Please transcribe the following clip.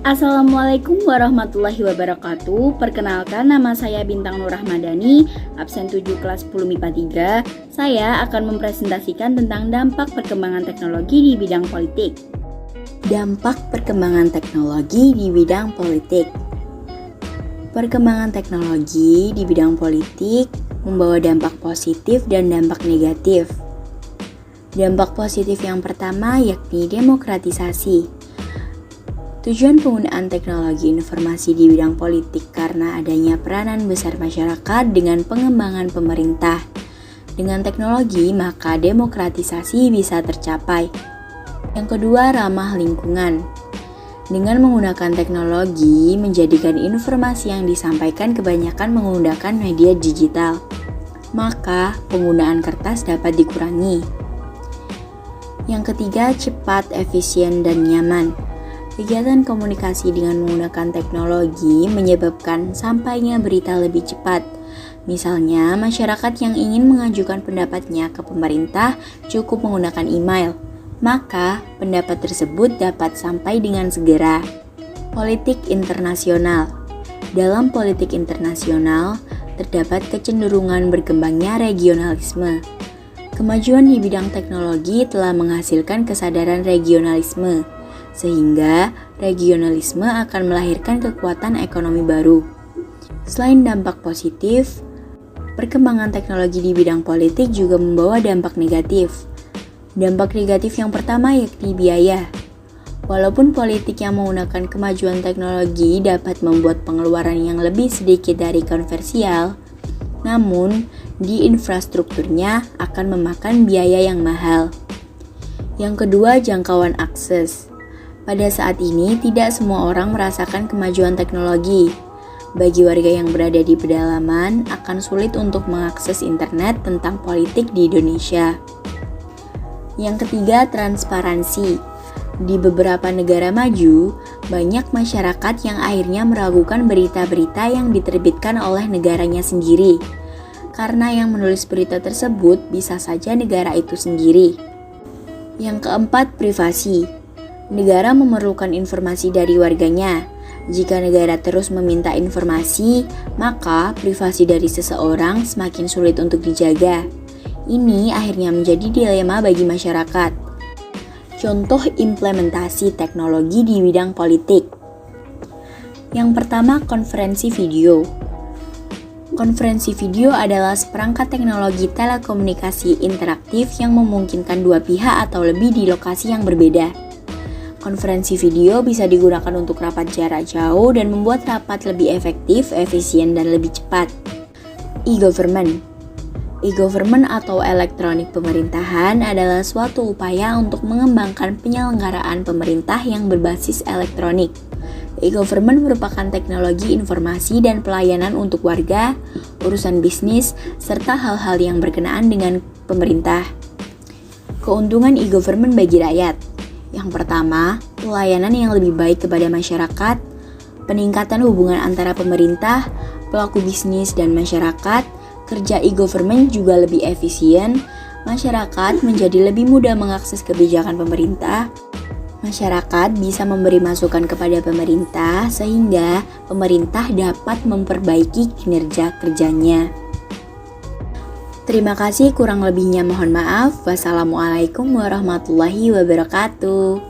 Assalamualaikum warahmatullahi wabarakatuh. Perkenalkan, nama saya Bintang Nur Rahmadani, absen 7 kelas 10 MIPA 3. Saya akan mempresentasikan tentang dampak perkembangan teknologi di bidang politik. Dampak perkembangan teknologi di bidang politik. Perkembangan teknologi di bidang politik membawa dampak positif dan dampak negatif. Dampak positif yang pertama yakni demokratisasi. Tujuan penggunaan teknologi informasi di bidang politik karena adanya peranan besar masyarakat dengan pengembangan pemerintah. Dengan teknologi, maka demokratisasi bisa tercapai. Yang kedua, ramah lingkungan. Dengan menggunakan teknologi, menjadikan informasi yang disampaikan kebanyakan menggunakan media digital, maka penggunaan kertas dapat dikurangi. Yang ketiga, cepat, efisien, dan nyaman. Kegiatan komunikasi dengan menggunakan teknologi menyebabkan sampainya berita lebih cepat. Misalnya, masyarakat yang ingin mengajukan pendapatnya ke pemerintah cukup menggunakan email, maka pendapat tersebut dapat sampai dengan segera. Politik internasional. Dalam politik internasional, terdapat kecenderungan berkembangnya regionalisme. Kemajuan di bidang teknologi telah menghasilkan kesadaran regionalisme, sehingga regionalisme akan melahirkan kekuatan ekonomi baru. Selain dampak positif, perkembangan teknologi di bidang politik juga membawa dampak negatif. Dampak negatif yang pertama yakni biaya. Walaupun politik yang menggunakan kemajuan teknologi dapat membuat pengeluaran yang lebih sedikit dari konvensional, namun di infrastrukturnya akan memakan biaya yang mahal. Yang kedua, jangkauan akses. Pada saat ini, tidak semua orang merasakan kemajuan teknologi. Bagi warga yang berada di pedalaman, akan sulit untuk mengakses internet tentang politik di Indonesia. Yang ketiga, transparansi. Di beberapa negara maju, banyak masyarakat yang akhirnya meragukan berita-berita yang diterbitkan oleh negaranya sendiri, karena yang menulis berita tersebut bisa saja negara itu sendiri. Yang keempat, privasi. Negara memerlukan informasi dari warganya. Jika negara terus meminta informasi, maka privasi dari seseorang semakin sulit untuk dijaga. Ini akhirnya menjadi dilema bagi masyarakat. Contoh implementasi teknologi di bidang politik. Yang pertama, konferensi video. Konferensi video adalah seperangkat teknologi telekomunikasi interaktif yang memungkinkan dua pihak atau lebih di lokasi yang berbeda. Konferensi video bisa digunakan untuk rapat jarak jauh dan membuat rapat lebih efektif, efisien, dan lebih cepat. E-government. E-government atau elektronik pemerintahan adalah suatu upaya untuk mengembangkan penyelenggaraan pemerintah yang berbasis elektronik. E-government merupakan teknologi informasi dan pelayanan untuk warga, urusan bisnis, serta hal-hal yang berkenaan dengan pemerintah. Keuntungan e-government bagi rakyat. Yang pertama, pelayanan yang lebih baik kepada masyarakat, peningkatan hubungan antara pemerintah, pelaku bisnis, dan masyarakat, kerja e-government juga lebih efisien, masyarakat menjadi lebih mudah mengakses kebijakan pemerintah, masyarakat bisa memberi masukan kepada pemerintah sehingga pemerintah dapat memperbaiki kinerja kerjanya. Terima kasih, kurang lebihnya mohon maaf. Wassalamualaikum warahmatullahi wabarakatuh.